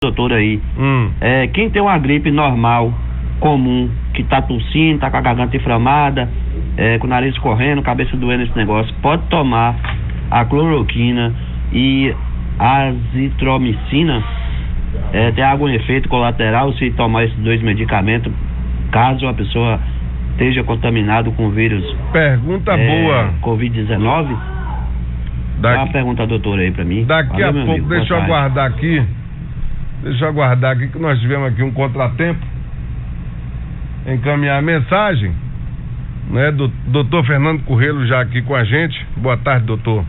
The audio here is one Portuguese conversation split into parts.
doutor aí. Quem tem uma gripe normal, comum, que tá tossindo, tá com a garganta inflamada, com o nariz correndo, cabeça doendo, esse negócio, pode tomar a cloroquina e a azitromicina. Tem algum efeito colateral se tomar esses dois medicamentos, caso a pessoa esteja contaminado com o vírus? Pergunta boa. Covid-19? Dá uma pergunta, doutora, aí pra mim. Daqui a pouco, deixa eu aguardar aqui. Deixa eu aguardar aqui que nós tivemos aqui um contratempo. Encaminhar a mensagem, né? Doutor Fernando Currelo já aqui com a gente. Boa tarde, doutor.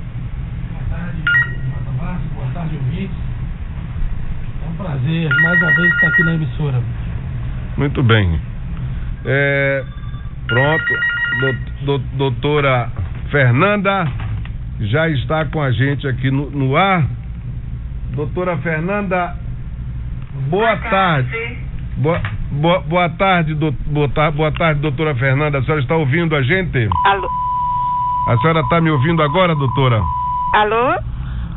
Boa tarde, ouvintes. É um prazer, mais uma vez, estar aqui na emissora. Muito bem. Pronto. Doutora Fernanda já está com a gente aqui no ar. Doutora Fernanda, boa tarde. Boa tarde, doutora Fernanda. A senhora está ouvindo a gente? Alô? A senhora está me ouvindo agora, doutora? Alô?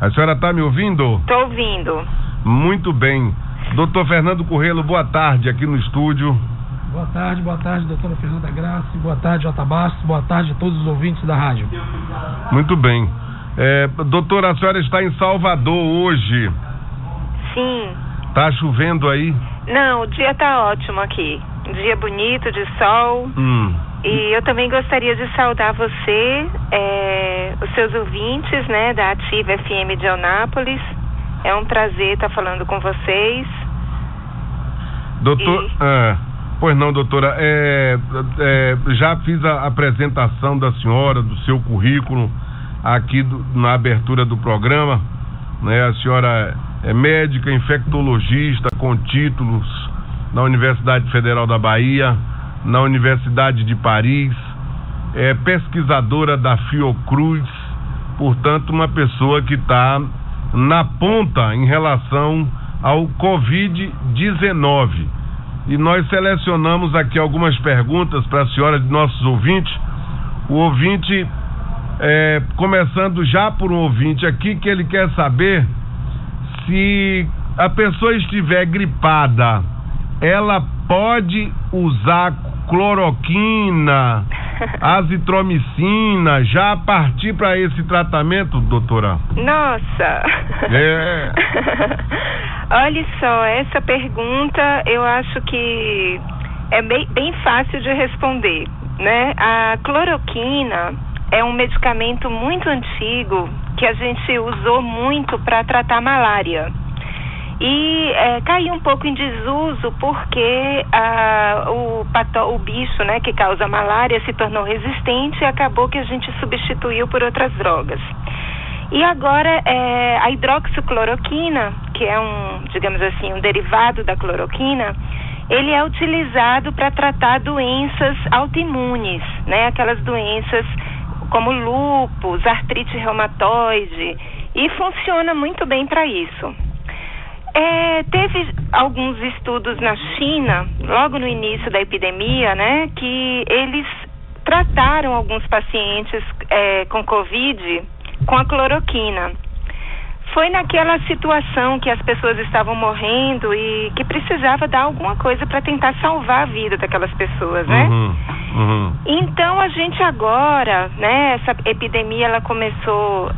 A senhora está me ouvindo? Estou ouvindo. Muito bem. Doutor Fernando Currelo, boa tarde aqui no estúdio. Boa tarde, doutora Fernanda Graça. Boa tarde, J. Bastos. Boa tarde a todos os ouvintes da rádio. Muito bem. Doutora, a senhora está em Salvador hoje? Sim. Tá chovendo aí? Não, o dia tá ótimo aqui. Um dia bonito, de sol. E eu também gostaria de saudar você, os seus ouvintes, né, da Ativa FM de Eunápolis. É um prazer estar falando com vocês. Doutor, pois não, doutora, já fiz a apresentação da senhora, do seu currículo aqui na abertura do programa, né? A senhora é médica, infectologista com títulos na Universidade Federal da Bahia, na Universidade de Paris, é pesquisadora da Fiocruz, portanto uma pessoa que está na ponta em relação ao Covid-19. E nós selecionamos aqui algumas perguntas para a senhora de nossos ouvintes. O ouvinte, começando já por um ouvinte aqui, que ele quer saber se a pessoa estiver gripada, ela pode usar cloroquina, azitromicina, já partir para esse tratamento, doutora? Nossa! Olha só, essa pergunta eu acho que é bem fácil de responder, né? A cloroquina é um medicamento muito antigo que a gente usou muito para tratar malária. E caiu um pouco em desuso porque o bicho, né, que causa malária se tornou resistente e acabou que a gente substituiu por outras drogas. E agora a hidroxicloroquina, que é digamos assim, um derivado da cloroquina, ele é utilizado para tratar doenças autoimunes, né, aquelas doenças como lúpus, artrite reumatoide, e funciona muito bem para isso. Teve alguns estudos na China, logo no início da epidemia, né, que eles trataram alguns pacientes com Covid com a cloroquina. Foi naquela situação que as pessoas estavam morrendo e que precisava dar alguma coisa para tentar salvar a vida daquelas pessoas, né? Então a gente agora, né, essa epidemia ela começou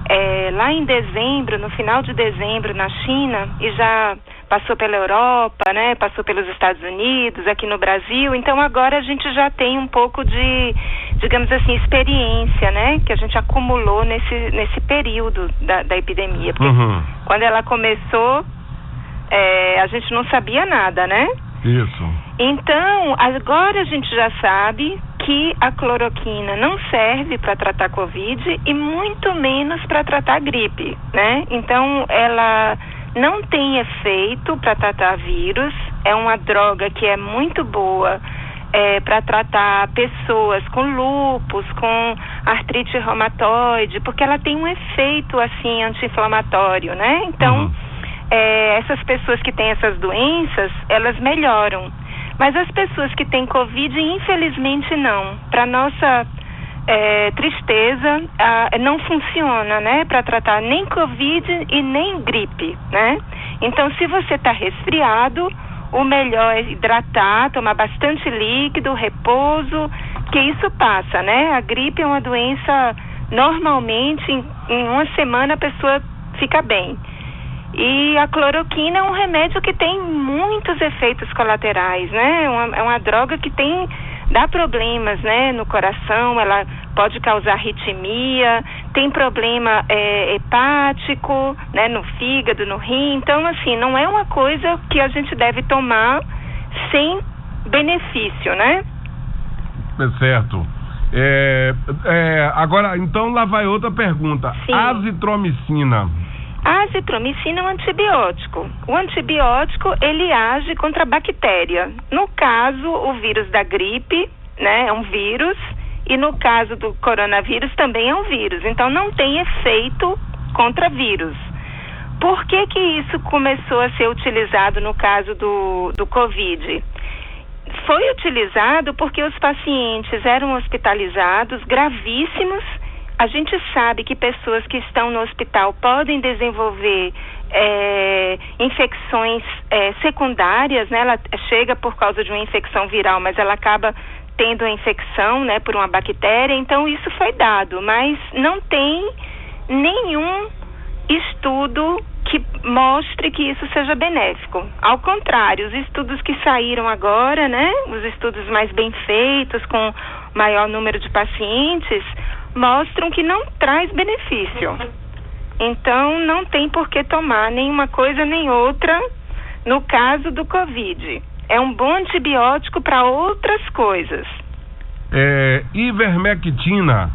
lá em dezembro, no final de dezembro na China, e já passou pela Europa, né, passou pelos Estados Unidos, aqui no Brasil. Então agora a gente já tem um pouco de, digamos assim, experiência, né, que a gente acumulou nesse período da epidemia. Porque quando ela começou, a gente não sabia nada, né? Isso. Então, agora a gente já sabe que a cloroquina não serve para tratar Covid e muito menos para tratar gripe, né? Então, ela não tem efeito para tratar vírus, é uma droga que é muito boa para tratar pessoas com lúpus, com artrite reumatoide, porque ela tem um efeito, assim, anti-inflamatório, né? Então, essas pessoas que têm essas doenças, elas melhoram. Mas as pessoas que têm Covid, infelizmente não. Para nossa tristeza, não funciona, né, para tratar nem Covid e nem gripe, né? Então, se você está resfriado, o melhor é hidratar, tomar bastante líquido, repouso, que isso passa, né? A gripe é uma doença, normalmente, em uma semana a pessoa fica bem. E a cloroquina é um remédio que tem muitos efeitos colaterais, né? É uma droga que dá problemas, né, no coração, ela pode causar arritmia, tem problema hepático, né, no fígado, no rim. Então, assim, não é uma coisa que a gente deve tomar sem benefício, né? Certo. Agora, então, lá vai outra pergunta. Sim. Azitromicina. A azitromicina é um antibiótico. O antibiótico, ele age contra a bactéria. No caso, o vírus da gripe, né, é um vírus, e no caso do coronavírus também é um vírus. Então, não tem efeito contra vírus. Por que isso começou a ser utilizado no caso do Covid? Foi utilizado porque os pacientes eram hospitalizados, gravíssimos. A gente sabe que pessoas que estão no hospital podem desenvolver infecções secundárias, né? Ela chega por causa de uma infecção viral, mas ela acaba tendo a infecção, né, por uma bactéria. Então, isso foi dado, mas não tem nenhum estudo que mostre que isso seja benéfico. Ao contrário, os estudos que saíram agora, né, os estudos mais bem feitos, com maior número de pacientes, mostram que não traz benefício. Então, não tem por que tomar nenhuma coisa nem outra no caso do Covid. É um bom antibiótico para outras coisas. Ivermectina.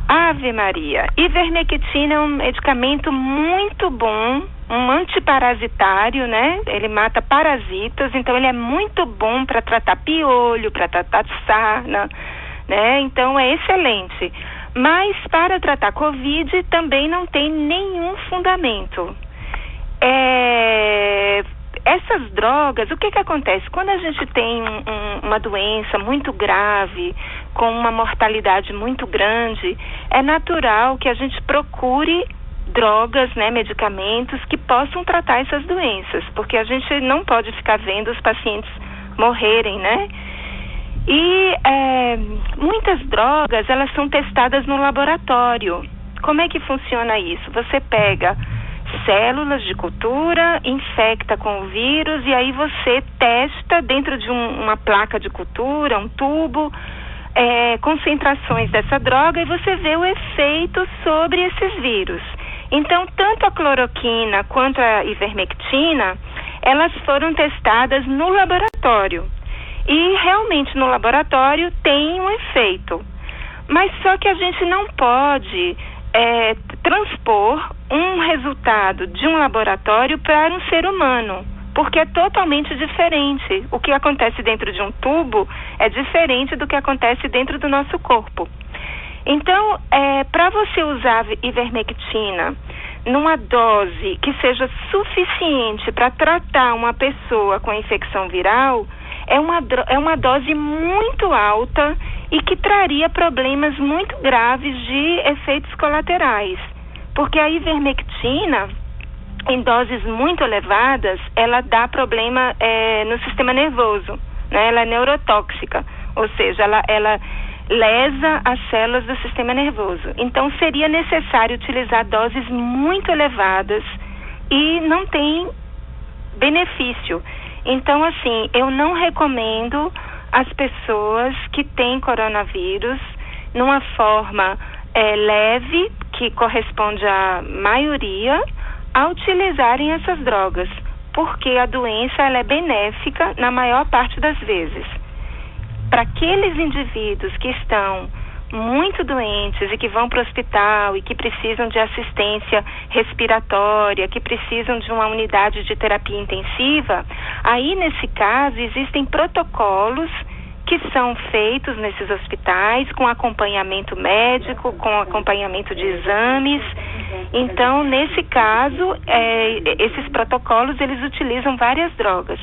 Ave Maria. Ivermectina é um medicamento muito bom, um antiparasitário, né? Ele mata parasitas, então ele é muito bom para tratar piolho, para tratar sarna, né? Então é excelente. Mas para tratar Covid também não tem nenhum fundamento. Essas drogas, o que acontece? Quando a gente tem uma doença muito grave, com uma mortalidade muito grande, é natural que a gente procure drogas, né, medicamentos que possam tratar essas doenças, porque a gente não pode ficar vendo os pacientes morrerem, né? E muitas drogas, elas são testadas no laboratório. Como é que funciona isso? Você pega células de cultura, infecta com o vírus e aí você testa dentro de uma placa de cultura, um tubo, concentrações dessa droga e você vê o efeito sobre esses vírus. Então, tanto a cloroquina quanto a ivermectina, elas foram testadas no laboratório. E realmente no laboratório tem um efeito. Mas só que a gente não pode transpor um resultado de um laboratório para um ser humano, porque é totalmente diferente. O que acontece dentro de um tubo é diferente do que acontece dentro do nosso corpo. Então, para você usar ivermectina numa dose que seja suficiente para tratar uma pessoa com infecção viral, é uma dose muito alta e que traria problemas muito graves de efeitos colaterais. Porque a ivermectina, em doses muito elevadas, ela dá problema no sistema nervoso, né? Ela é neurotóxica, ou seja, ela lesa as células do sistema nervoso. Então, seria necessário utilizar doses muito elevadas e não tem benefício. Então, assim, eu não recomendo as pessoas que têm coronavírus numa forma leve, que corresponde à maioria, a utilizarem essas drogas, porque a doença ela é benéfica na maior parte das vezes. Para aqueles indivíduos que estão muito doentes e que vão para o hospital e que precisam de assistência respiratória, que precisam de uma unidade de terapia intensiva, aí nesse caso existem protocolos que são feitos nesses hospitais com acompanhamento médico, com acompanhamento de exames. Então, nesse caso, esses protocolos, eles utilizam várias drogas.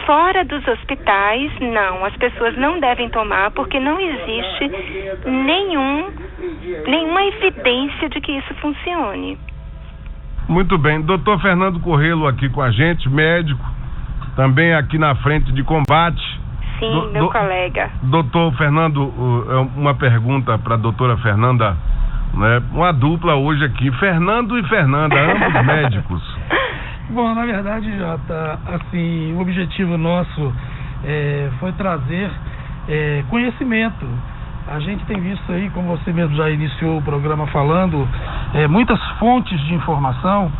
Fora dos hospitais, não, as pessoas não devem tomar porque não existe nenhuma evidência de que isso funcione. Muito bem. Doutor Fernando Corrêlo aqui com a gente, médico, também aqui na frente de combate. Sim, meu colega. Doutor Fernando, uma pergunta para a doutora Fernanda, né? Uma dupla hoje aqui, Fernando e Fernanda, ambos médicos. Bom, na verdade, Jota, assim, o objetivo nosso foi trazer conhecimento. A gente tem visto aí, como você mesmo já iniciou o programa falando, muitas fontes de informação,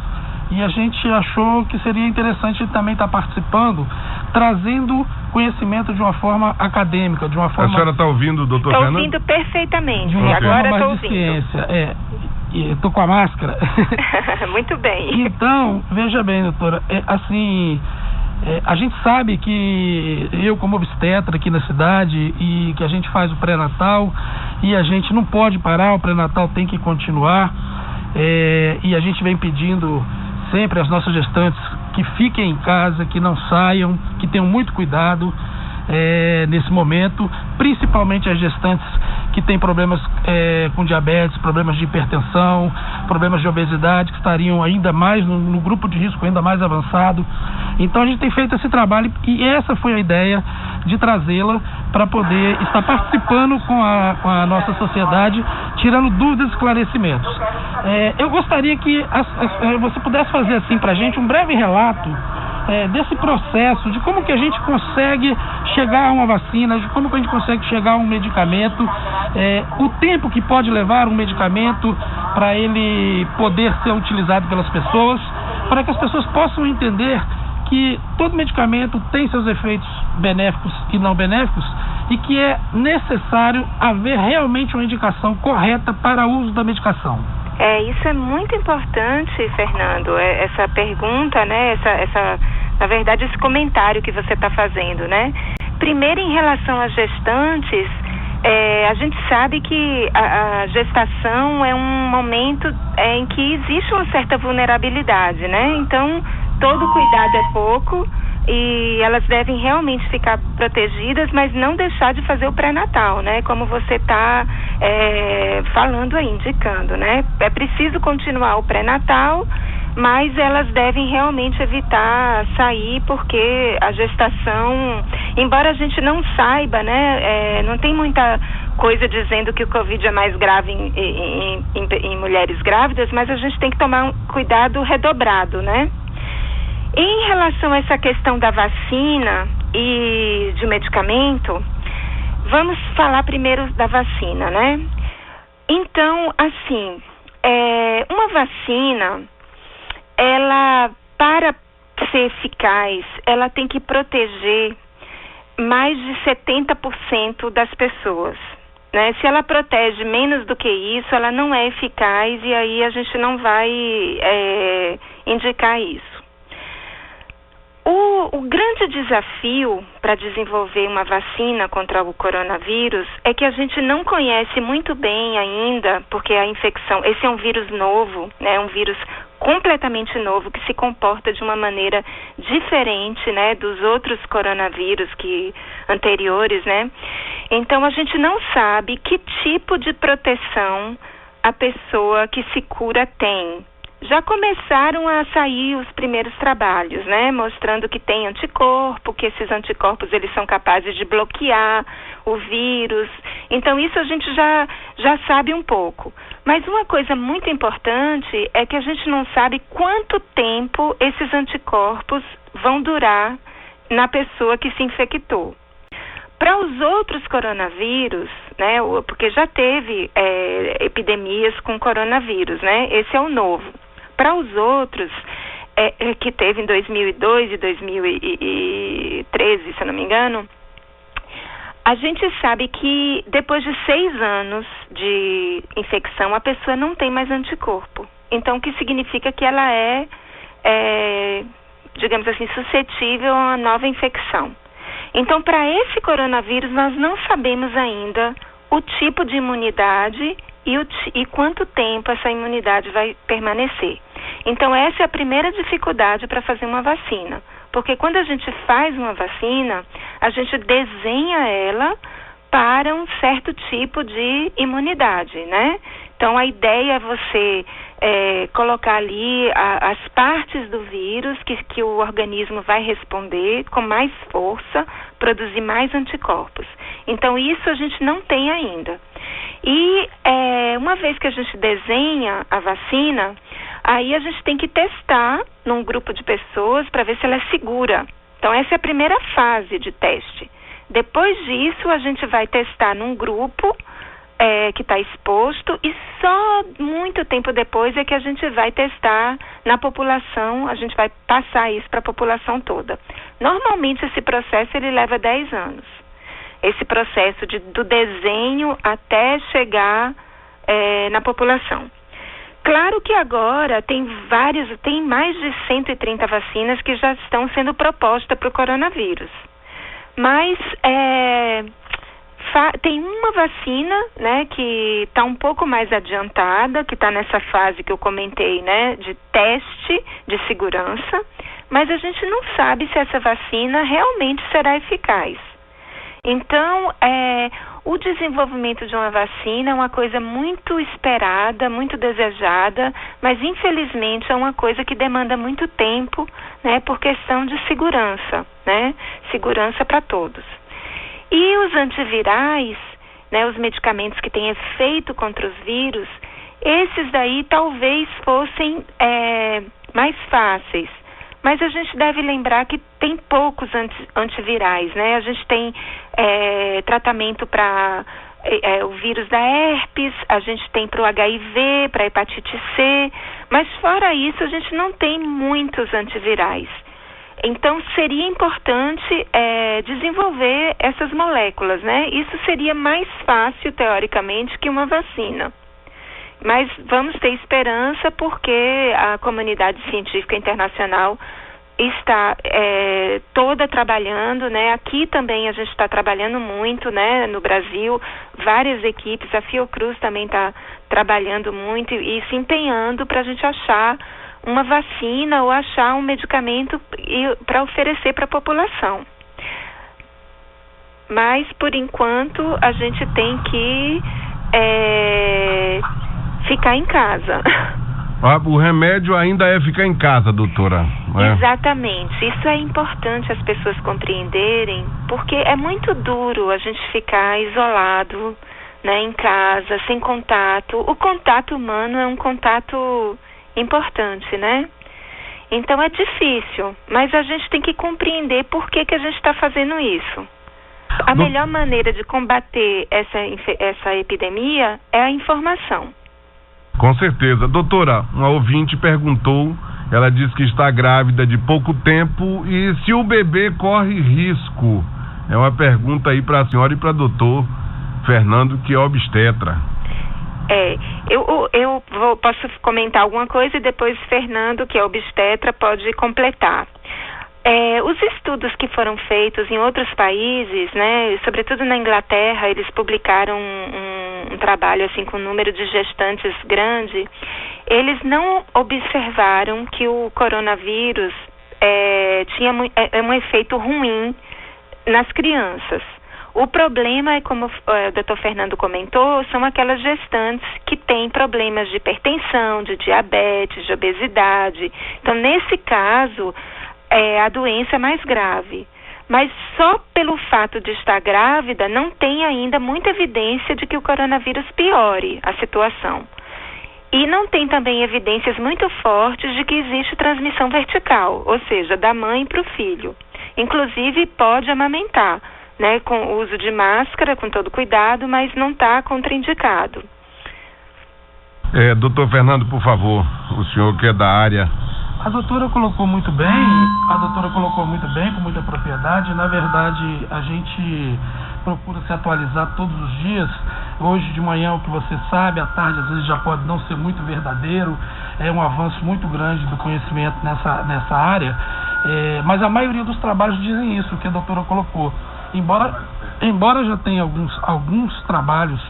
e a gente achou que seria interessante também estar participando, trazendo conhecimento de uma forma acadêmica, de uma forma... A senhora está ouvindo, doutor Fernando? Estou ouvindo perfeitamente, de uma agora forma estou mais de ouvindo. ciência, estou com a máscara. Muito bem. Então, veja bem, doutora, a gente sabe que eu, como obstetra aqui na cidade, e que a gente faz o pré-natal, e a gente não pode parar, o pré-natal tem que continuar, e a gente vem pedindo sempre às nossas gestantes que fiquem em casa, que não saiam, que tenham muito cuidado nesse momento, principalmente as gestantes que têm problemas com diabetes, problemas de hipertensão, problemas de obesidade, que estariam ainda mais no grupo de risco ainda mais avançado. Então a gente tem feito esse trabalho, e essa foi a ideia de trazê-la para poder estar participando com a nossa sociedade, tirando dúvidas e esclarecimentos. Eu gostaria que você pudesse fazer assim para a gente um breve relato desse processo, de como que a gente consegue chegar a uma vacina, de como que a gente consegue chegar a um medicamento, o tempo que pode levar um medicamento para ele poder ser utilizado pelas pessoas, para que as pessoas possam entender que todo medicamento tem seus efeitos benéficos e não benéficos, e que é necessário haver realmente uma indicação correta para o uso da medicação. Isso é muito importante, Fernando, essa pergunta, né, na verdade, esse comentário que você está fazendo, né? Primeiro, em relação às gestantes, a gente sabe que a gestação é um momento em que existe uma certa vulnerabilidade, né? Então, todo cuidado é pouco, e elas devem realmente ficar protegidas, mas não deixar de fazer o pré-natal, né? Como você está falando aí, indicando, né? É preciso continuar o pré-natal, mas elas devem realmente evitar sair, porque a gestação, embora a gente não saiba, né? Não tem muita coisa dizendo que o Covid é mais grave em mulheres grávidas, mas a gente tem que tomar um cuidado redobrado, né? Em relação a essa questão da vacina e de medicamento, vamos falar primeiro da vacina, né? Então, assim, uma vacina, ela, para ser eficaz, ela tem que proteger mais de 70% das pessoas, né? Se ela protege menos do que isso, ela não é eficaz, e aí a gente não vai indicar isso. O grande desafio para desenvolver uma vacina contra o coronavírus é que a gente não conhece muito bem ainda, porque a infecção, esse é um vírus novo, né, um vírus completamente novo, que se comporta de uma maneira diferente, né, dos outros coronavírus anteriores, né? Então a gente não sabe que tipo de proteção a pessoa que se cura tem. Já começaram a sair os primeiros trabalhos, né, mostrando que tem anticorpo, que esses anticorpos eles são capazes de bloquear o vírus. Então isso a gente já sabe um pouco. Mas uma coisa muito importante é que a gente não sabe quanto tempo esses anticorpos vão durar na pessoa que se infectou. Para os outros coronavírus, né, porque já teve epidemias com coronavírus, né, esse é o novo. Para os outros, que teve em 2002 e 2013, se eu não me engano, a gente sabe que depois de 6 anos de infecção, a pessoa não tem mais anticorpo. Então, o que significa que ela digamos assim, suscetível a uma nova infecção. Então, para esse coronavírus, nós não sabemos ainda o tipo de imunidade e quanto tempo essa imunidade vai permanecer. Então, essa é a primeira dificuldade para fazer uma vacina. Porque quando a gente faz uma vacina, a gente desenha ela para um certo tipo de imunidade, né? Então, a ideia é você colocar ali as partes do vírus que o organismo vai responder com mais força, produzir mais anticorpos. Então, isso a gente não tem ainda. E uma vez que a gente desenha a vacina, aí a gente tem que testar num grupo de pessoas para ver se ela é segura. Então, essa é a primeira fase de teste. Depois disso, a gente vai testar num grupo que está exposto, e só muito tempo depois é que a gente vai testar na população, a gente vai passar isso para a população toda. Normalmente esse processo ele leva 10 anos. Esse processo do desenho até chegar na população. Claro que agora tem mais de 130 vacinas que já estão sendo propostas para o coronavírus. Mas tem uma vacina, né, que está um pouco mais adiantada, que está nessa fase que eu comentei, né, de teste de segurança, mas a gente não sabe se essa vacina realmente será eficaz. Então, o desenvolvimento de uma vacina é uma coisa muito esperada, muito desejada, mas infelizmente é uma coisa que demanda muito tempo, né, por questão de segurança, né, segurança para todos. E os antivirais, né, os medicamentos que têm efeito contra os vírus, esses daí talvez fossem mais fáceis. Mas a gente deve lembrar que tem poucos antivirais, né? A gente tem tratamento para o vírus da herpes, a gente tem para o HIV, para a hepatite C, mas fora isso a gente não tem muitos antivirais. Então, seria importante desenvolver essas moléculas, né? Isso seria mais fácil, teoricamente, que uma vacina. Mas vamos ter esperança porque a comunidade científica internacional está toda trabalhando, né? Aqui também a gente está trabalhando muito, né? No Brasil, várias equipes, a Fiocruz também está trabalhando muito e se empenhando para a gente achar uma vacina ou achar um medicamento para oferecer para a população. Mas, por enquanto, a gente tem que ficar em casa. O remédio ainda é ficar em casa, doutora. Exatamente. Isso é importante as pessoas compreenderem, porque é muito duro a gente ficar isolado, né, em casa, sem contato. O contato humano é um contato importante, né? Então é difícil, mas a gente tem que compreender por que a gente está fazendo isso. A melhor maneira de combater essa epidemia é a informação. Com certeza. Doutora, uma ouvinte perguntou, ela disse que está grávida de pouco tempo e se o bebê corre risco. É uma pergunta aí para a senhora e para o doutor Fernando, que é obstetra. Posso comentar alguma coisa e depois Fernando, que é obstetra, pode completar. Os estudos que foram feitos em outros países, né, sobretudo na Inglaterra, eles publicaram um trabalho assim com um número de gestantes grande. Eles não observaram que o coronavírus tinha um efeito ruim nas crianças. O problema é, como o Dr. Fernando comentou, são aquelas gestantes que têm problemas de hipertensão, de diabetes, de obesidade. Então, nesse caso, a doença é mais grave. Mas só pelo fato de estar grávida, não tem ainda muita evidência de que o coronavírus piore a situação. E não tem também evidências muito fortes de que existe transmissão vertical, ou seja, da mãe para o filho. Inclusive, pode amamentar, né, com o uso de máscara, com todo cuidado, mas não está contraindicado. Doutor Fernando, por favor, o senhor que é da área. A doutora colocou muito bem, com muita propriedade. Na verdade, a gente procura se atualizar todos os dias. Hoje de manhã, o que você sabe, à tarde às vezes já pode não ser muito verdadeiro. É um avanço muito grande do conhecimento nessa área. Mas a maioria dos trabalhos dizem isso, que a doutora colocou. Embora já tenha alguns trabalhos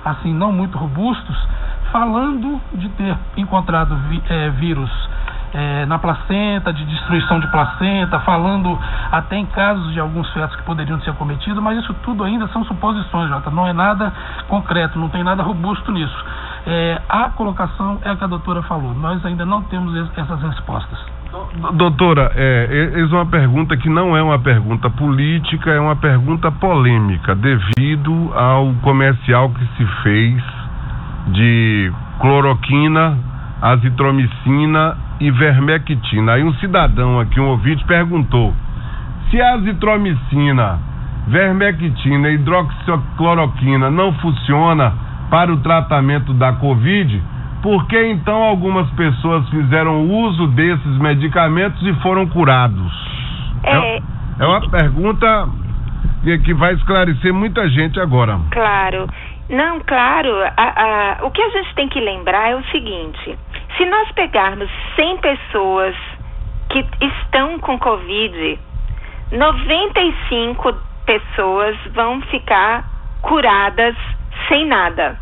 assim não muito robustos, falando de ter encontrado vírus na placenta, de destruição de placenta, falando até em casos de alguns fetos que poderiam ser cometidos, mas isso tudo ainda são suposições, Jota, não é nada concreto, não tem nada robusto nisso. A colocação é a que a doutora falou. Nós ainda não temos essas respostas. Doutora, eis uma pergunta que não é uma pergunta política, é uma pergunta polêmica, devido ao comercial que se fez de cloroquina, azitromicina e vermectina. Aí um cidadão aqui, um ouvinte, perguntou: se a azitromicina, vermectina e hidroxicloroquina não funciona para o tratamento da Covid, por que então algumas pessoas fizeram uso desses medicamentos e foram curados? É uma pergunta que vai esclarecer muita gente agora. Claro. Não, claro. O que a gente tem que lembrar é o seguinte: se nós pegarmos 100 pessoas que estão com Covid, 95 pessoas vão ficar curadas sem nada.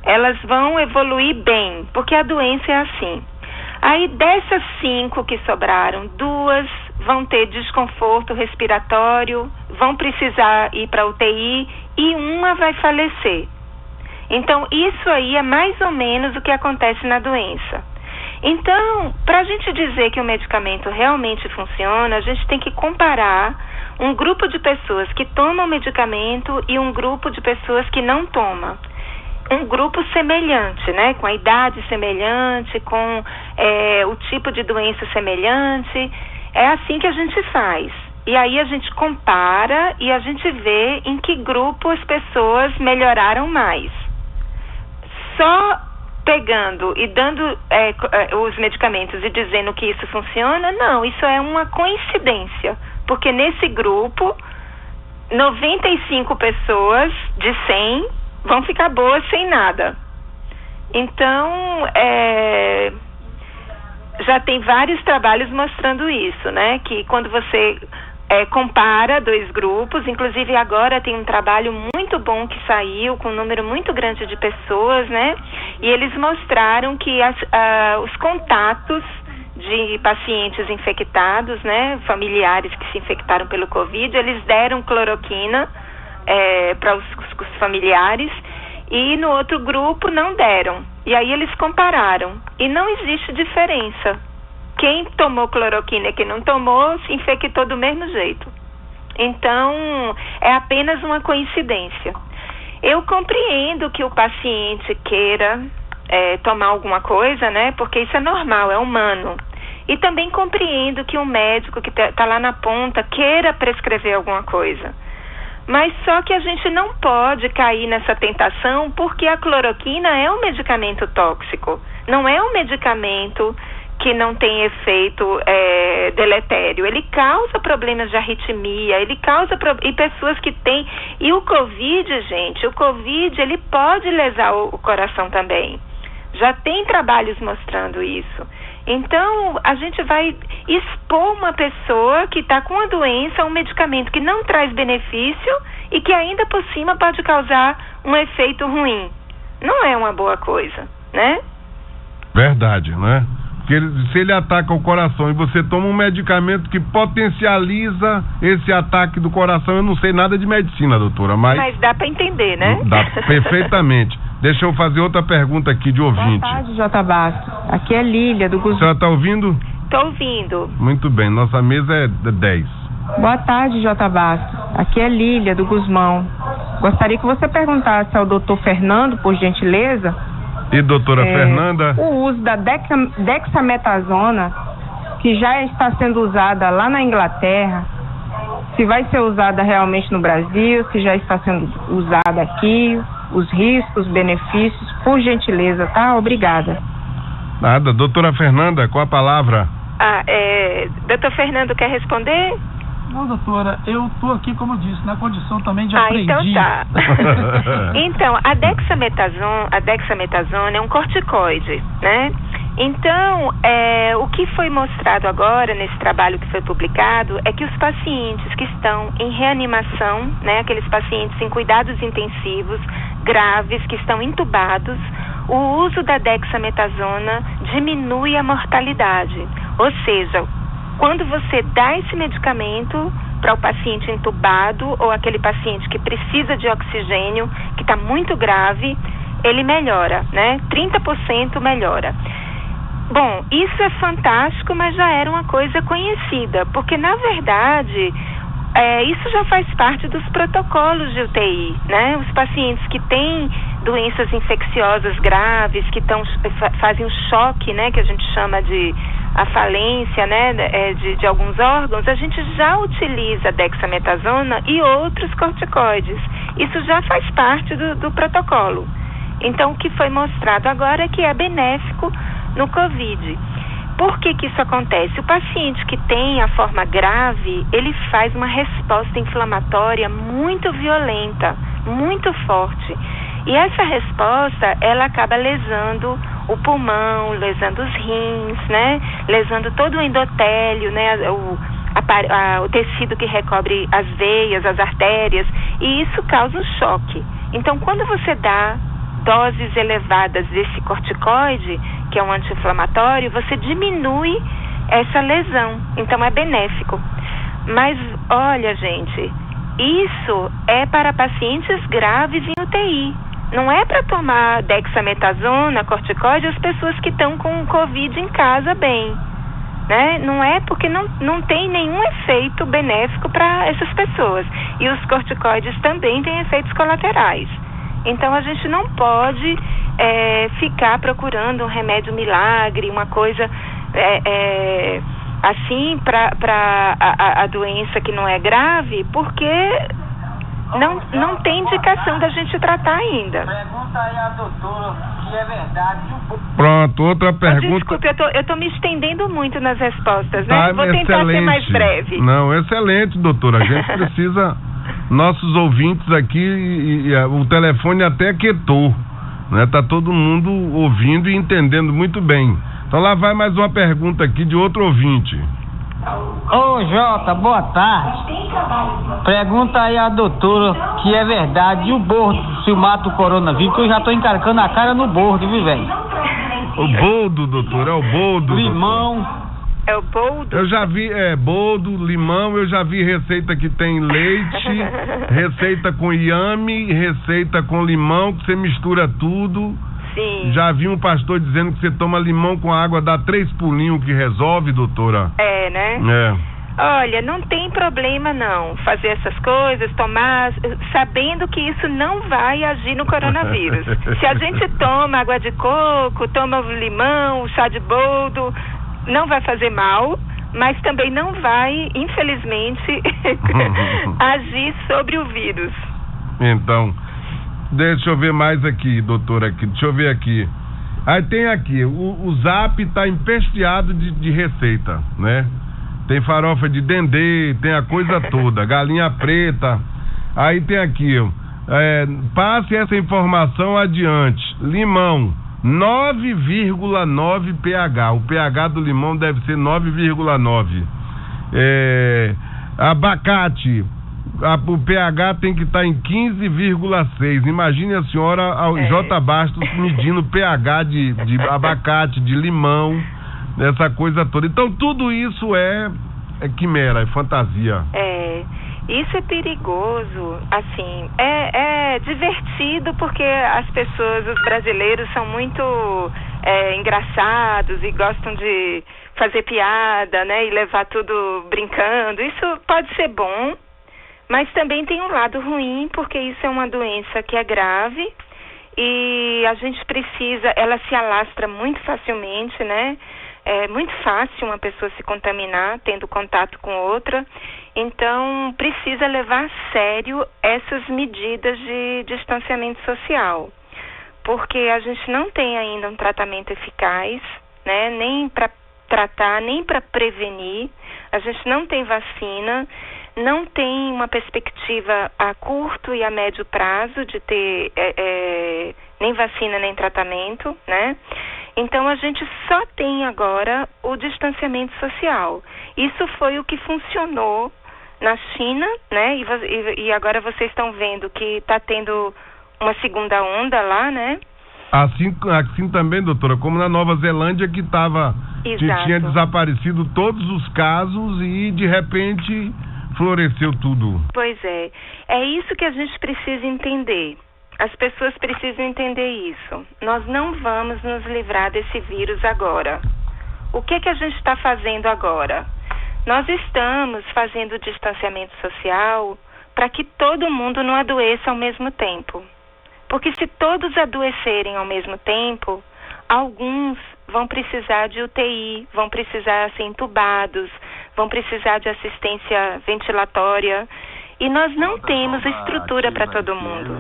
Elas vão evoluir bem, porque a doença é assim. Aí dessas 5 que sobraram, 2 vão ter desconforto respiratório, vão precisar ir para UTI e 1 vai falecer. Então isso aí é mais ou menos o que acontece na doença. Então, para a gente dizer que o medicamento realmente funciona, a gente tem que comparar um grupo de pessoas que tomam medicamento e um grupo de pessoas que não tomam. Um grupo semelhante, né? Com a idade semelhante, com o tipo de doença semelhante. É assim que a gente faz. E aí a gente compara e a gente vê em que grupo as pessoas melhoraram mais. Só pegando e dando os medicamentos e dizendo que isso funciona, não, isso é uma coincidência. Porque nesse grupo, 95 pessoas de 100 vão ficar boas sem nada. Então, já tem vários trabalhos mostrando isso, né? Que quando você compara 2 grupos, inclusive agora tem um trabalho muito bom que saiu com um número muito grande de pessoas, né? E eles mostraram que os contatos de pacientes infectados, né? Familiares que se infectaram pelo Covid, eles deram cloroquina para os familiares, e no outro grupo não deram. E aí eles compararam e não existe diferença. Quem tomou cloroquina e quem não tomou se infectou do mesmo jeito. Então é apenas uma coincidência. Eu compreendo que o paciente queira tomar alguma coisa, né? Porque isso é normal, é humano. E também compreendo que o médico que está lá na ponta queira prescrever alguma coisa. Mas só que a gente não pode cair nessa tentação, porque a cloroquina é um medicamento tóxico. Não é um medicamento que não tem efeito deletério. Ele causa problemas de arritmia, ele causa e pessoas que têm... E o Covid, gente, ele pode lesar o coração também. Já tem trabalhos mostrando isso. Então, a gente vai expor uma pessoa que está com a doença a um medicamento que não traz benefício e que ainda por cima pode causar um efeito ruim. Não é uma boa coisa, né? Verdade, né? Porque se ele ataca o coração e você toma um medicamento que potencializa esse ataque do coração, eu não sei nada de medicina, doutora, mas dá para entender, né? Dá perfeitamente. Deixa eu fazer outra pergunta aqui de ouvinte. Boa tarde, J. Bastos. Aqui é Lília, do Guzmão. A senhora está ouvindo? Estou ouvindo. Muito bem, nossa mesa é 10. Boa tarde, J. Bastos. Aqui é Lília, do Guzmão. Gostaria que você perguntasse ao doutor Fernando, por gentileza. E doutora Fernanda? O uso da dexametasona, que já está sendo usada lá na Inglaterra, se vai ser usada realmente no Brasil, se já está sendo usada aqui, os riscos, benefícios, por gentileza, tá? Obrigada. Nada. Doutora Fernanda, com a palavra. Doutor Fernando, quer responder? Não, doutora, eu estou aqui, como eu disse, na condição também de aprendiz. Então tá. Então, a dexametasona é um corticoide, né? Então, o que foi mostrado agora nesse trabalho que foi publicado é que os pacientes que estão em reanimação, né, aqueles pacientes em cuidados intensivos graves que estão intubados, o uso da dexametasona diminui a mortalidade. Ou seja, quando você dá esse medicamento para o paciente entubado ou aquele paciente que precisa de oxigênio, que está muito grave, ele melhora, né? 30% melhora. Bom, isso é fantástico, mas já era uma coisa conhecida, porque na verdade isso já faz parte dos protocolos de UTI, né? Os pacientes que têm doenças infecciosas graves, que fazem um choque, né? Que a gente chama de a falência, né? De alguns órgãos, a gente já utiliza dexametasona e outros corticoides. Isso já faz parte do protocolo. Então, o que foi mostrado agora é que é benéfico no COVID. Por que isso acontece? O paciente que tem a forma grave, ele faz uma resposta inflamatória muito violenta, muito forte. E essa resposta, ela acaba lesando o pulmão, lesando os rins, né? Lesando todo o endotélio, né? O tecido que recobre as veias, as artérias, e isso causa um choque. Então, quando você dá doses elevadas desse corticoide, que é um anti-inflamatório, você diminui essa lesão. Então, é benéfico. Mas, olha, gente, isso é para pacientes graves em UTI. Não é para tomar dexametasona, corticoide, as pessoas que estão com Covid em casa bem. Né? Não é porque não tem nenhum efeito benéfico para essas pessoas. E os corticoides também têm efeitos colaterais. Então, a gente não pode ficar procurando um remédio milagre, uma coisa assim para a doença que não é grave, porque não tem indicação da gente tratar ainda. Pergunta aí a doutora se é verdade. Pronto, outra pergunta. Desculpe, eu tô me estendendo muito nas respostas, né? Vou tentar ser mais breve. Não, excelente, doutora. A gente precisa... Nossos ouvintes aqui, o telefone até quietou, né? Tá todo mundo ouvindo e entendendo muito bem. Então lá vai mais uma pergunta aqui de outro ouvinte. Ô Jota, boa tarde. Pergunta aí a doutora que é verdade o bordo se mata o coronavírus, que eu já tô encarcando a cara no bordo, viu, velho? O boldo, doutor, é o boldo. Limão. Doutor. É o boldo? Eu já vi, boldo, limão, eu já vi receita que tem leite, receita com inhame, receita com limão, que você mistura tudo. Sim. Já vi um pastor dizendo que você toma limão com água, dá 3 pulinhos que resolve, doutora. É, né? Olha, não tem problema não, fazer essas coisas, tomar, sabendo que isso não vai agir no coronavírus. Se a gente toma água de coco, toma limão, chá de boldo, não vai fazer mal, mas também não vai, infelizmente, agir sobre o vírus. Então, deixa eu ver mais aqui, doutora, deixa eu ver aqui. Aí tem aqui, o Zap tá empesteado de receita, né? Tem farofa de dendê, tem a coisa toda, galinha preta. Aí tem aqui, passe essa informação adiante. Limão, 9,9 pH. O pH do limão deve ser 9,9. Abacate, o pH tem que estar em 15,6. Imagine a senhora, J. Bastos, medindo pH de abacate, de limão, dessa coisa toda. Então tudo isso é quimera, é fantasia. Isso é perigoso, assim, é divertido porque as pessoas, os brasileiros são muito engraçados e gostam de fazer piada, né, e levar tudo brincando. Isso pode ser bom, mas também tem um lado ruim, porque isso é uma doença que é grave e a gente precisa, ela se alastra muito facilmente, né? É muito fácil uma pessoa se contaminar tendo contato com outra, então precisa levar a sério essas medidas de distanciamento social, porque a gente não tem ainda um tratamento eficaz, né, nem para tratar, nem para prevenir, a gente não tem vacina, não tem uma perspectiva a curto e a médio prazo de ter nem vacina nem tratamento, né? Então a gente só tem agora o distanciamento social. Isso foi o que funcionou na China, né? E agora vocês estão vendo que está tendo uma segunda onda lá, né? Assim também, doutora, como na Nova Zelândia, que tinha desaparecido todos os casos e de repente floresceu tudo. Pois é isso que a gente precisa entender. As pessoas precisam entender isso. Nós não vamos nos livrar desse vírus agora. O que a gente está fazendo agora? Nós estamos fazendo distanciamento social para que todo mundo não adoeça ao mesmo tempo. Porque se todos adoecerem ao mesmo tempo, alguns vão precisar de UTI, vão precisar ser entubados, vão precisar de assistência ventilatória. E nós não temos estrutura para todo mundo.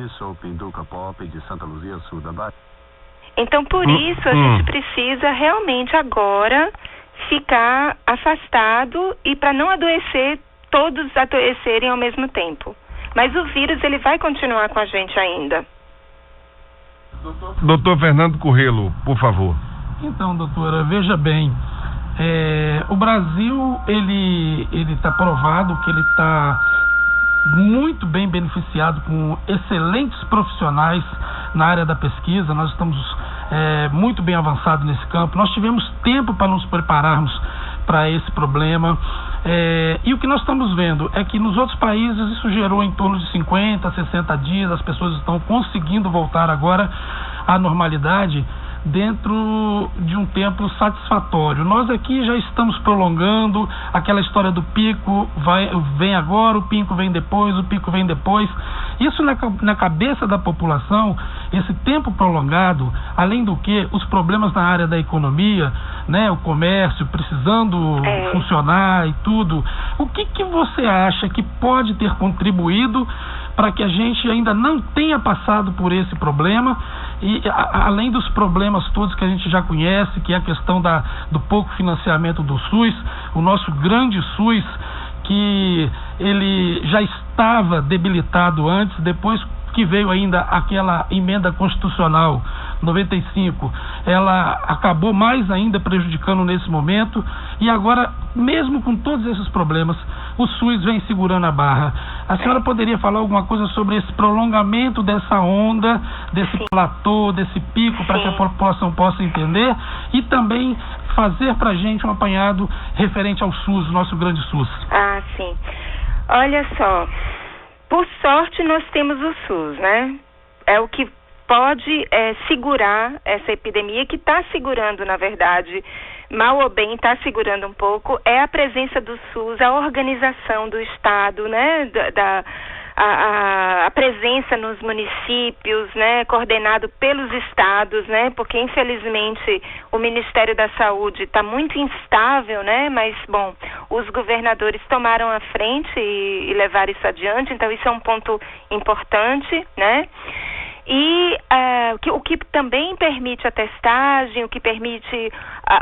Então, por isso, a gente precisa realmente agora ficar afastado e para não adoecer, todos adoecerem ao mesmo tempo. Mas o vírus, ele vai continuar com a gente ainda. Doutor Fernando Currelo, por favor. Então, doutora, veja bem, o Brasil, ele está provado que ele está muito bem beneficiado com excelentes profissionais na área da pesquisa. Nós estamos muito bem avançados nesse campo. Nós tivemos tempo para nos prepararmos para esse problema. E o que nós estamos vendo é que nos outros países isso gerou em torno de 50, 60 dias. As pessoas estão conseguindo voltar agora à normalidade dentro de um tempo satisfatório. Nós aqui já estamos prolongando aquela história do pico, vem agora, o pico vem depois, o pico vem depois. Isso na cabeça da população, esse tempo prolongado, além do que os problemas na área da economia, né, o comércio precisando funcionar e tudo, o que você acha que pode ter contribuído para que a gente ainda não tenha passado por esse problema, e além dos problemas todos que a gente já conhece, que é a questão do pouco financiamento do SUS, o nosso grande SUS, que ele já estava debilitado antes, depois que veio ainda aquela emenda constitucional 95, ela acabou mais ainda prejudicando nesse momento, e agora, mesmo com todos esses problemas, o SUS vem segurando a barra. A senhora poderia falar alguma coisa sobre esse prolongamento dessa onda, desse platô, desse pico, para que a população possa entender, e também fazer para a gente um apanhado referente ao SUS, o nosso grande SUS? Ah, sim. Olha só, por sorte nós temos o SUS, né? É o que pode segurar essa epidemia, que está segurando, na verdade, mal ou bem está segurando um pouco, é a presença do SUS, a organização do Estado, né, a presença nos municípios, né, coordenado pelos estados, né, porque infelizmente o Ministério da Saúde está muito instável, né, mas bom, os governadores tomaram a frente e levaram isso adiante, então isso é um ponto importante, né. E o que também permite a testagem, o que permite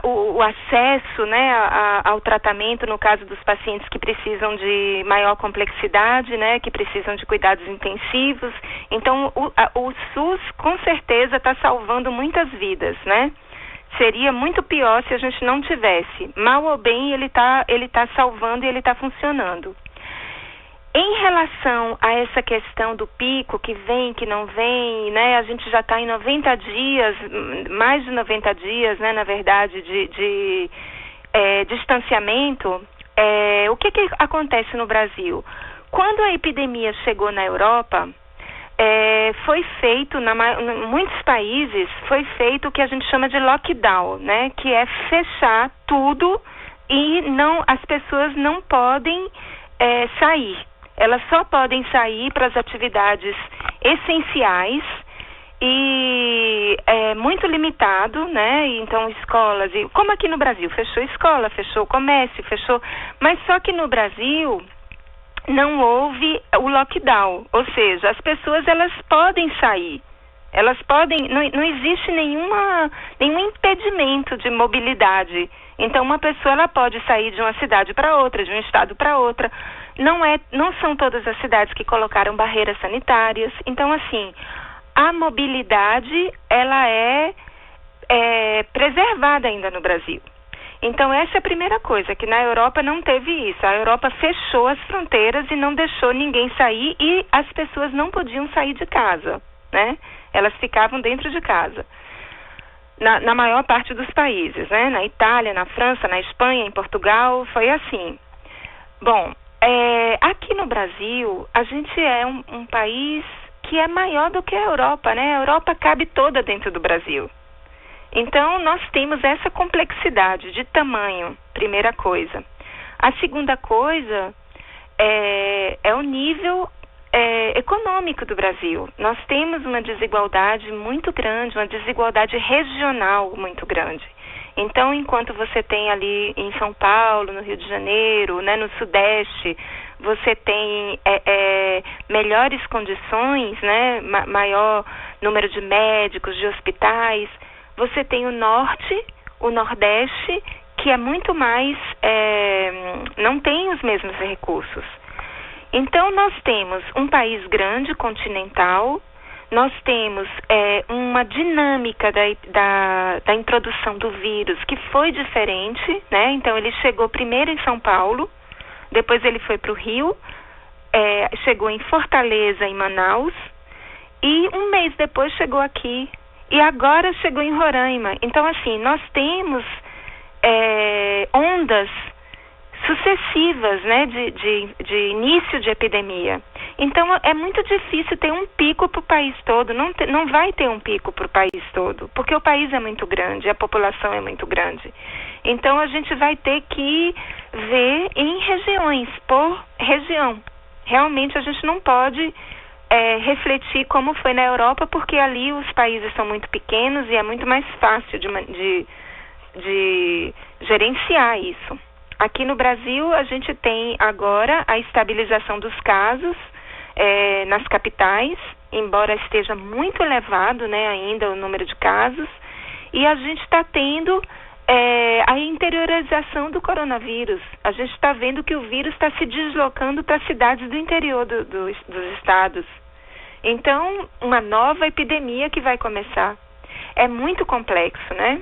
o acesso, né, ao tratamento no caso dos pacientes que precisam de maior complexidade, né, que precisam de cuidados intensivos. Então, o SUS com certeza está salvando muitas vidas, né? Seria muito pior se a gente não tivesse. Mal ou bem, ele tá salvando e ele está funcionando. Em relação a essa questão do pico, que vem, que não vem, né, a gente já está em 90 dias, mais de 90 dias, né, na verdade, de distanciamento. O que acontece no Brasil? Quando a epidemia chegou na Europa, foi feito, em muitos países, foi feito o que a gente chama de lockdown, né, que é fechar tudo e as pessoas não podem sair. Elas só podem sair para as atividades essenciais e é muito limitado, né? Então, escolas, como aqui no Brasil, fechou escola, fechou comércio, fechou... Mas só que no Brasil não houve o lockdown, ou seja, as pessoas elas podem sair. Elas podem, não existe nenhum impedimento de mobilidade. Então, uma pessoa ela pode sair de uma cidade para outra, de um estado para outra. Não são todas as cidades que colocaram barreiras sanitárias. Então, assim, a mobilidade ela é preservada ainda no Brasil. Então, essa é a primeira coisa, que na Europa não teve isso. A Europa fechou as fronteiras e não deixou ninguém sair, e as pessoas não podiam sair de casa, né? Elas ficavam dentro de casa. Na maior parte dos países, né? Na Itália, na França, na Espanha, em Portugal, foi assim. Bom, aqui no Brasil, a gente é um país que é maior do que a Europa, né? A Europa cabe toda dentro do Brasil. Então, nós temos essa complexidade de tamanho, primeira coisa. A segunda coisa é o nível econômico do Brasil. Nós temos uma desigualdade muito grande, uma desigualdade regional muito grande. Então, enquanto você tem ali em São Paulo, no Rio de Janeiro, né, no Sudeste, você tem melhores condições, né, maior número de médicos, de hospitais, você tem o Norte, o Nordeste, que é muito mais, não tem os mesmos recursos. Então, nós temos um país grande, continental, nós temos uma dinâmica da introdução do vírus que foi diferente, né? Então, ele chegou primeiro em São Paulo, depois ele foi para o Rio, chegou em Fortaleza, em Manaus, e um mês depois chegou aqui, e agora chegou em Roraima. Então, assim, nós temos ondas sucessivas, né, de início de epidemia. Então, é muito difícil ter um pico para o país todo. Não vai ter um pico para o país todo, porque o país é muito grande, a população é muito grande. Então, a gente vai ter que ver em regiões, por região. Realmente, a gente não pode refletir como foi na Europa, porque ali os países são muito pequenos e é muito mais fácil de gerenciar isso. Aqui no Brasil, a gente tem agora a estabilização dos casos nas capitais, embora esteja muito elevado, né, ainda o número de casos, e a gente está tendo a interiorização do coronavírus. A gente está vendo que o vírus está se deslocando para cidades do interior dos estados. Então, uma nova epidemia que vai começar. É muito complexo, né?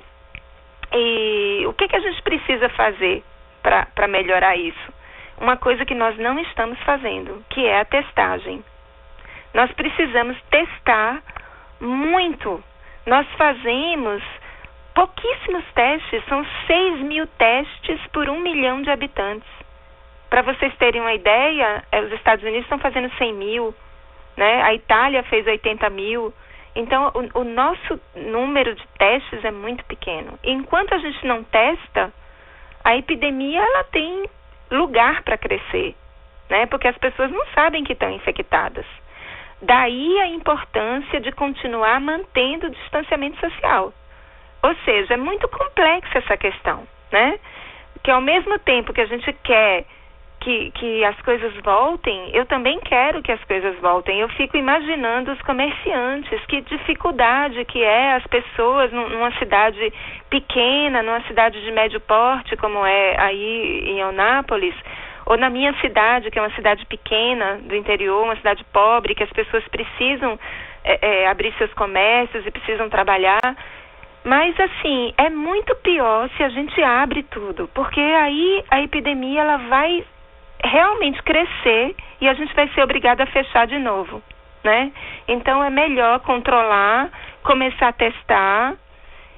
E o que a gente precisa fazer para melhorar isso? Uma coisa que nós não estamos fazendo, que é a testagem. Nós precisamos testar muito. Nós fazemos pouquíssimos testes, são 6 mil testes por 1 milhão de habitantes. Para vocês terem uma ideia, os Estados Unidos estão fazendo 100 mil, né? A Itália fez 80 mil. Então, o nosso número de testes é muito pequeno. Enquanto a gente não testa, a epidemia ela tem lugar para crescer, né? Porque as pessoas não sabem que estão infectadas. Daí a importância de continuar mantendo o distanciamento social. Ou seja, é muito complexa essa questão, né? Que ao mesmo tempo que a gente quer que as coisas voltem, eu também quero que as coisas voltem. Eu fico imaginando os comerciantes, que dificuldade que é as pessoas numa cidade pequena, numa cidade de médio porte, como é aí em Eunápolis, ou na minha cidade, que é uma cidade pequena do interior, uma cidade pobre, que as pessoas precisam abrir seus comércios e precisam trabalhar. Mas, assim, é muito pior se a gente abre tudo, porque aí a epidemia ela vai realmente crescer e a gente vai ser obrigado a fechar de novo, né? Então, é melhor controlar, começar a testar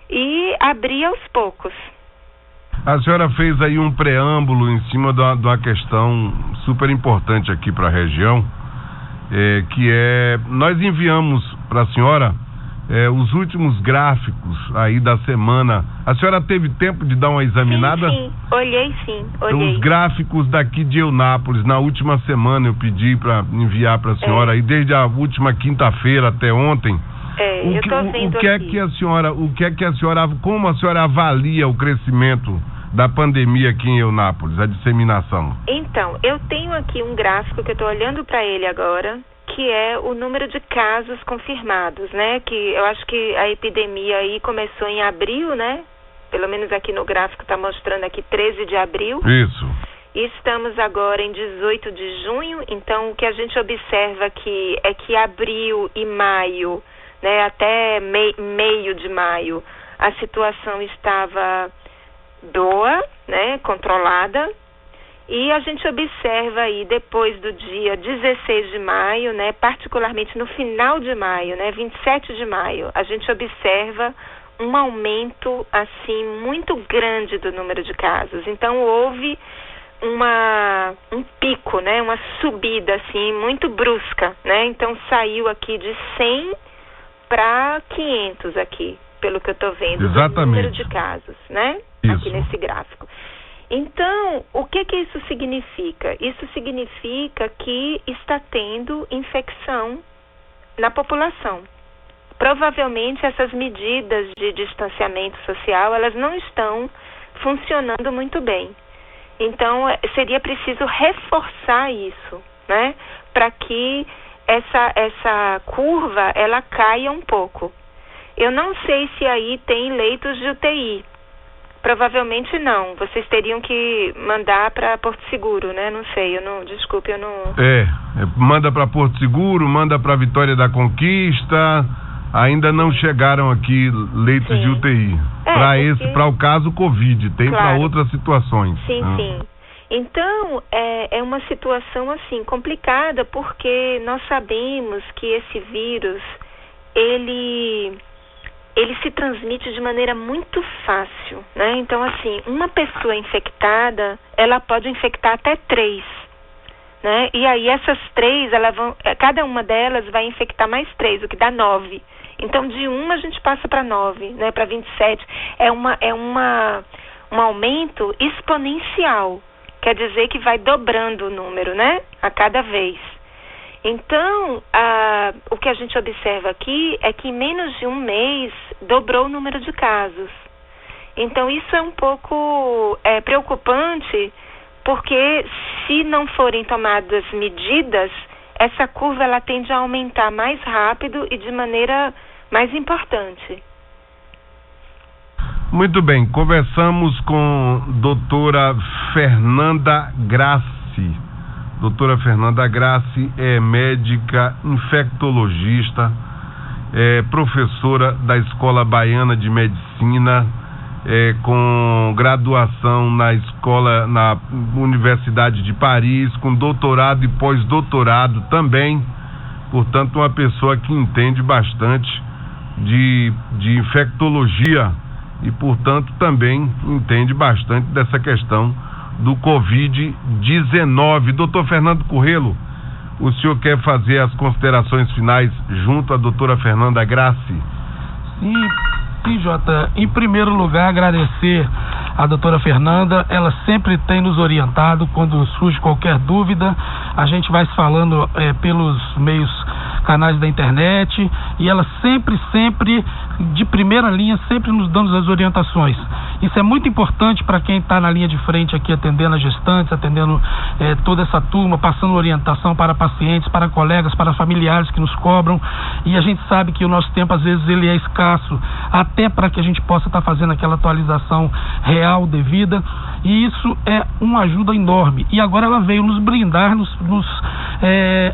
e abrir aos poucos. A senhora fez aí um preâmbulo em cima de uma questão super importante aqui para a região, que nós enviamos para a senhora os últimos gráficos aí da semana. A senhora teve tempo de dar uma examinada? Sim, olhei. Os gráficos daqui de Eunápolis, na última semana eu pedi para enviar para a senhora, aí desde a última quinta-feira até ontem. Eu estou vendo como a senhora avalia o crescimento da pandemia aqui em Eunápolis, a disseminação? Então, eu tenho aqui um gráfico que eu estou olhando para ele agora, que é o número de casos confirmados, né? Que eu acho que a epidemia aí começou em abril, né? Pelo menos aqui no gráfico está mostrando aqui 13 de abril. Isso. E estamos agora em 18 de junho, então o que a gente observa aqui é que abril e maio, né? Até meio de maio, a situação estava boa, né? Controlada. E a gente observa aí, depois do dia 16 de maio, né, particularmente no final de maio, né, 27 de maio, a gente observa um aumento, assim, muito grande do número de casos. Então, houve um pico, né? Uma subida, assim, muito brusca, né? Então, saiu aqui de 100 para 500 aqui, pelo que eu estou vendo. Exatamente. O número de casos, né? Isso. Aqui nesse gráfico. Então, o que isso significa? Isso significa que está tendo infecção na população. Provavelmente essas medidas de distanciamento social, elas não estão funcionando muito bem. Então, seria preciso reforçar isso, né? Para que essa curva, ela caia um pouco. Eu não sei se aí tem leitos de UTI. Provavelmente não. Vocês teriam que mandar para Porto Seguro, né? Não sei, desculpe, eu não... Manda para Porto Seguro, manda para Vitória da Conquista. Ainda não chegaram aqui leitos de UTI. Para o caso Covid, tem para outras situações. Sim. Então, é uma situação assim complicada, porque nós sabemos que esse vírus, ele se transmite de maneira muito fácil, né? Então, assim, uma pessoa infectada, ela pode infectar até 3, né? E aí essas 3, cada uma delas vai infectar mais 3, o que dá 9. Então, de 1 a gente passa para 9, né? Para 27. É um aumento exponencial. Quer dizer que vai dobrando o número, né? A cada vez. Então, o que a gente observa aqui é que em menos de um mês dobrou o número de casos. Então, isso é um pouco preocupante, porque se não forem tomadas medidas, essa curva ela tende a aumentar mais rápido e de maneira mais importante. Muito bem, conversamos com doutora Fernanda Grassi. Doutora Fernanda Grassi é médica infectologista, é professora da Escola Baiana de Medicina, com graduação na Universidade de Paris, com doutorado e pós-doutorado também. Portanto, uma pessoa que entende bastante de infectologia e, portanto, também entende bastante dessa questão do Covid-19. Doutor Fernando Currelo, o senhor quer fazer as considerações finais junto à doutora Fernanda Grassi? Sim, Jota. Em primeiro lugar, agradecer à doutora Fernanda. Ela sempre tem nos orientado quando surge qualquer dúvida. A gente vai se falando pelos canais da internet, e ela sempre, de primeira linha, sempre nos dando as orientações. Isso é muito importante para quem está na linha de frente aqui, atendendo as gestantes, atendendo toda essa turma, passando orientação para pacientes, para colegas, para familiares que nos cobram. E a gente sabe que o nosso tempo, às vezes, ele é escasso, até para que a gente possa estar fazendo aquela atualização real, devida. E isso é uma ajuda enorme. E agora ela veio nos brindar, nos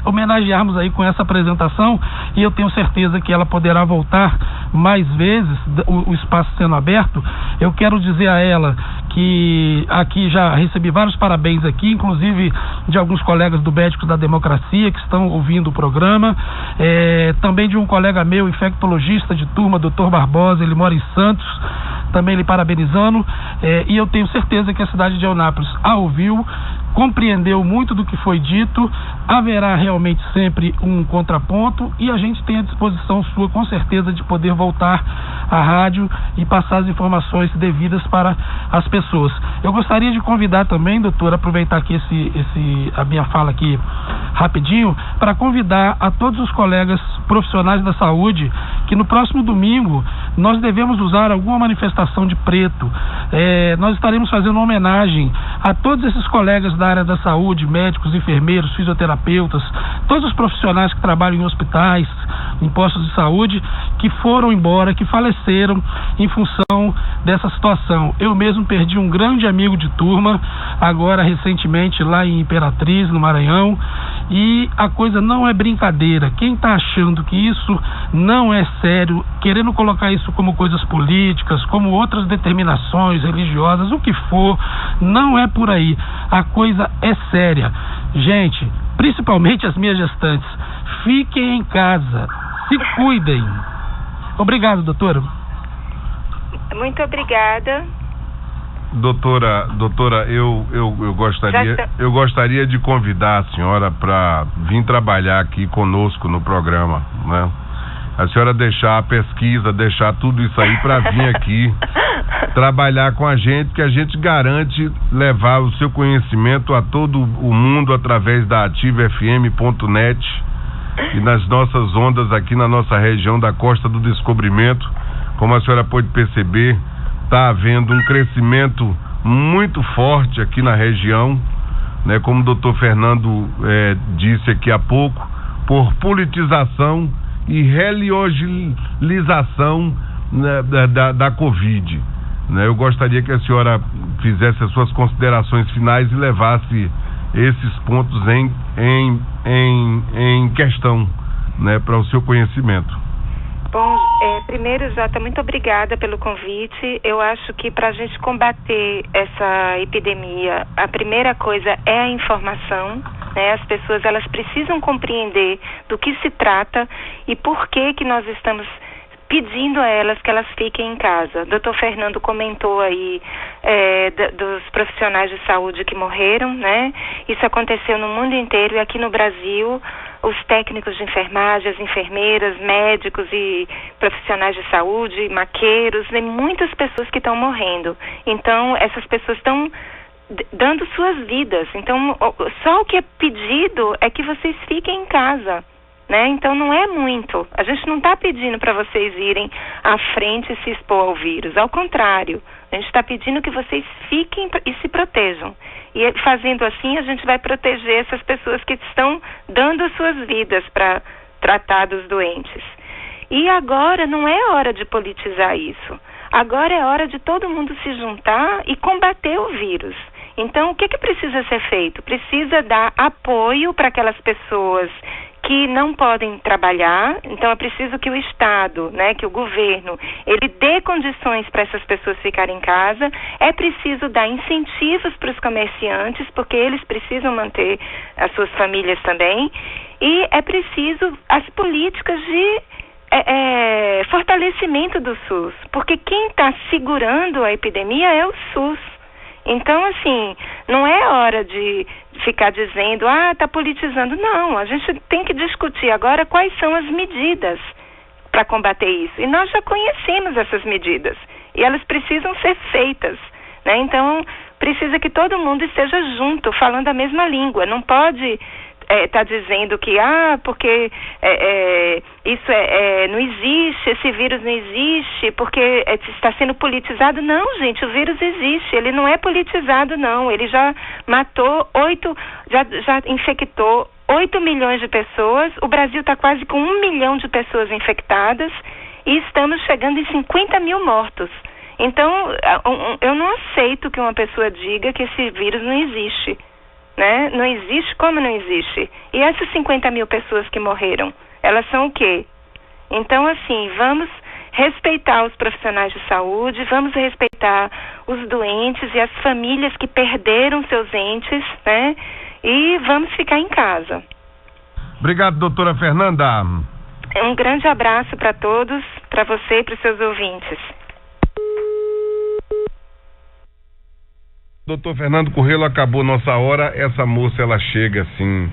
homenagearmos aí com essa apresentação, e eu tenho certeza que ela poderá voltar mais vezes, o espaço sendo aberto. Eu quero dizer a ela que aqui já recebi vários parabéns aqui, inclusive de alguns colegas do Médicos da Democracia que estão ouvindo o programa, também de um colega meu, infectologista de turma, Dr. Barbosa, ele mora em Santos, também lhe parabenizando, e eu tenho certeza que a cidade de Eunápolis a ouviu, compreendeu muito do que foi dito. Haverá realmente sempre um contraponto, e a gente tem à disposição sua, com certeza, de poder voltar à rádio e passar as informações devidas para as pessoas. Eu gostaria de convidar também, doutora, aproveitar aqui a minha fala aqui rapidinho, para convidar a todos os colegas profissionais da saúde que no próximo domingo nós devemos usar alguma manifestação de preto. Nós estaremos fazendo uma homenagem a todos esses colegas da área da saúde, médicos, enfermeiros, fisioterapeutas, todos os profissionais que trabalham em hospitais, em postos de saúde, que foram embora, que faleceram em função dessa situação. Eu mesmo perdi um grande amigo de turma, agora recentemente lá em Imperatriz, no Maranhão, e a coisa não é brincadeira. Quem está achando que isso não é sério, querendo colocar isso como coisas políticas, como outras determinações religiosas, o que for, não é por aí. A coisa é séria. Gente, principalmente as minhas gestantes, fiquem em casa, se cuidem. Obrigado, doutora. Muito obrigada. Doutora, eu gostaria de convidar a senhora para vir trabalhar aqui conosco no programa, né? A senhora deixar a pesquisa, deixar tudo isso aí para vir aqui trabalhar com a gente, que a gente garante levar o seu conhecimento a todo o mundo através da ativafm.net e nas nossas ondas aqui na nossa região da Costa do Descobrimento. Como a senhora pode perceber, está havendo um crescimento muito forte aqui na região, né? Como o doutor Fernando disse aqui há pouco, por politização e religionização, né, da Covid, né? Eu gostaria que a senhora fizesse as suas considerações finais e levasse esses pontos em questão, né, para o seu conhecimento. Bom, primeiro, Jota, muito obrigada pelo convite. Eu acho que para a gente combater essa epidemia, a primeira coisa é a informação, né? As pessoas, elas precisam compreender do que se trata e por que nós estamos pedindo a elas que elas fiquem em casa. Dr. Fernando comentou aí dos profissionais de saúde que morreram, né? Isso aconteceu no mundo inteiro e aqui no Brasil, os técnicos de enfermagem, as enfermeiras, médicos e profissionais de saúde, maqueiros, tem muitas pessoas que estão morrendo. Então, essas pessoas estão dando suas vidas. Então, só o que é pedido é que vocês fiquem em casa, né? Então não é muito. A gente não está pedindo para vocês irem à frente e se expor ao vírus. Ao contrário, a gente está pedindo que vocês fiquem e se protejam. E fazendo assim, a gente vai proteger essas pessoas que estão dando as suas vidas para tratar dos doentes. E agora não é hora de politizar isso. Agora é hora de todo mundo se juntar e combater o vírus. Então, o que precisa ser feito? Precisa dar apoio para aquelas pessoas que não podem trabalhar. Então é preciso que o Estado, né, que o governo, ele dê condições para essas pessoas ficarem em casa. É preciso dar incentivos para os comerciantes, porque eles precisam manter as suas famílias também. E é preciso as políticas de fortalecimento do SUS, porque quem está segurando a epidemia é o SUS. Então, assim, não é hora de ficar dizendo, está politizando. Não, a gente tem que discutir agora quais são as medidas para combater isso. E nós já conhecemos essas medidas e elas precisam ser feitas, né? Então, precisa que todo mundo esteja junto, falando a mesma língua. Não pode tá dizendo que porque isso não existe, esse vírus não existe, porque está sendo politizado. Não, gente, o vírus existe, ele não é politizado, não. Ele já matou já infectou 8 milhões de pessoas. O Brasil está quase com 1 milhão de pessoas infectadas e estamos chegando em 50 mil mortos. Então, eu não aceito que uma pessoa diga que esse vírus não existe, né? Não existe, como não existe? E essas 50 mil pessoas que morreram, elas são o quê? Então, assim, vamos respeitar os profissionais de saúde, vamos respeitar os doentes e as famílias que perderam seus entes, né? E vamos ficar em casa. Obrigado, doutora Fernanda. Um grande abraço para todos, para você e para os seus ouvintes. Doutor Fernando Currelo, acabou nossa hora. Essa moça, ela chega assim,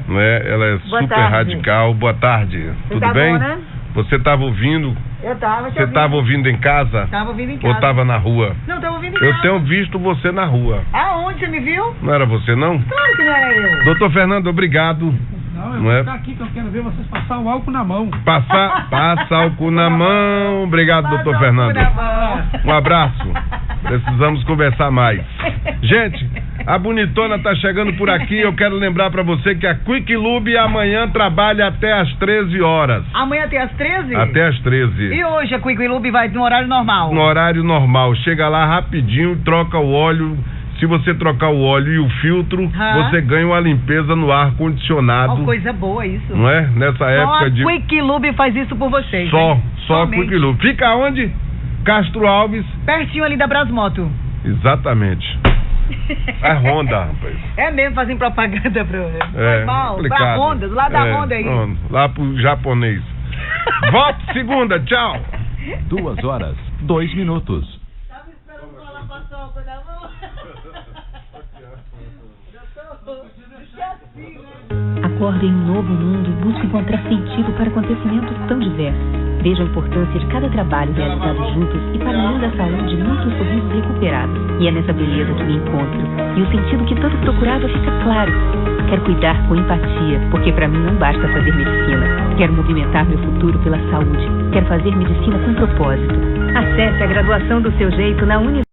né? Ela é Boa super tarde. radical. Boa tarde. Tudo tá bem? Bom, né? Você estava ouvindo? Eu estava. Você estava ouvindo em casa? Estava ouvindo em Ou casa. estava na rua? Não, estava ouvindo em Eu casa. tenho visto você na rua. Aonde você me viu? Não era você, não? Claro que não era eu. Doutor Fernando, obrigado. Não, eu Não é? vou ficar aqui que eu quero ver vocês passar o álcool na mão. Passa álcool na mão. Obrigado, Passa doutor o Fernando. cu na mão. Um abraço. Precisamos conversar mais. Gente, a bonitona tá chegando por aqui. Eu quero lembrar pra você que a Quick Lube amanhã trabalha até às 13 horas. Amanhã tem às 13? Até às 13. E hoje a Quick Lube vai no horário normal? No horário normal. Chega lá rapidinho, troca o óleo. Se você trocar o óleo e o filtro, você ganha uma limpeza no ar-condicionado. Coisa boa isso. Não é? Nessa Só época a de... Quick Lube faz isso por vocês. Só hein? a Somente. Quick Lube. Fica onde? Castro Alves. Pertinho ali da Brasmoto. Exatamente. É Honda, rapaz. É mesmo, fazem propaganda pro... É, mal, pra complicado. Honda, do lado da Honda aí. Pronto, lá pro japonês. Volte segunda, tchau. 2 horas, 2 minutos. Tava esperando ela passar o acordo em um novo mundo e busco encontrar sentido para acontecimentos tão diversos. Vejo a importância de cada trabalho realizado juntos e, para além da saúde, muitos sorrisos recuperados. E é nessa beleza que me encontro. E o sentido que tanto procurava fica claro. Quero cuidar com empatia, porque para mim não basta fazer medicina. Quero movimentar meu futuro pela saúde. Quero fazer medicina com propósito. Acesse a graduação do seu jeito na Universidade.